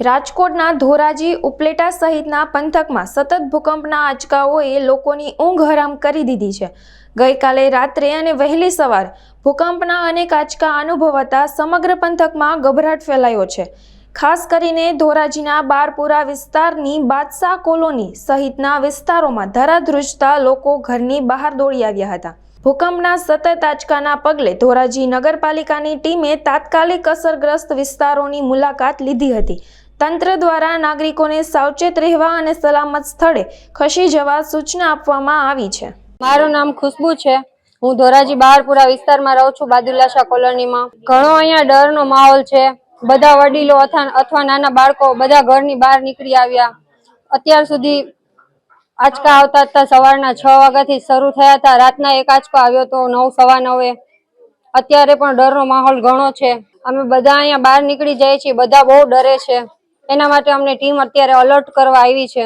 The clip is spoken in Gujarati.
રાજકોટના ધોરાજી ઉપલેટા સહિતના પંથકમાં સતત ભૂકંપના આંચકાઓએ લોકોની ઊંઘ હરામ કરી દીધી છે। ગઈકાલે રાત્રે અને વહેલી સવારે ભૂકંપના અનેક આંચકા અનુભવાતા સમગ્ર પંથકમાં ગભરાટ ફેલાયો છે। ખાસ કરીને ધોરાજીના બારપુરા વિસ્તારની બાદશાહ કોલોની સહિતના વિસ્તારોમાં ધરાધ્રુજતા લોકો ઘરની બહાર દોડી આવ્યા હતા। ભૂકંપના સતત આંચકાના પગલે ધોરાજી નગરપાલિકાની ટીમે તાત્કાલિક અસરગ્રસ્ત વિસ્તારોની મુલાકાત લીધી હતી। તંત્ર દ્વારા નાગરિકોને સાવચેત રહેવા અને સલામત સ્થળે ખસી જવા સૂચના આપવામાં આવી છે। મારું નામ ખુશ્બુ છે। હું ધોરાજી બારપુરા વિસ્તારમાં રહું છું, બાદુલ્લાશા કોલોનીમાં। ઘણો અહીંયા ડરનો માહોલ છે। બધા વડીલો અથવા નાના બાળકો બધા ઘરની બહાર નીકળી આવ્યા। અત્યાર સુધી આંચકા આવતા હતા, સવારના 6 વાગ્યાથી શરૂ થયા હતા। રાતના એક આંચકો આવ્યો તો 9:15 અત્યારે પણ ડરનો માહોલ ઘણો છે। અમે બધા અહીંયા બહાર નીકળી જાય છીએ, બધા બહુ ડરે છે। એના માટે અમને ટીમ અત્યારે અલર્ટ કરવા આવી છે।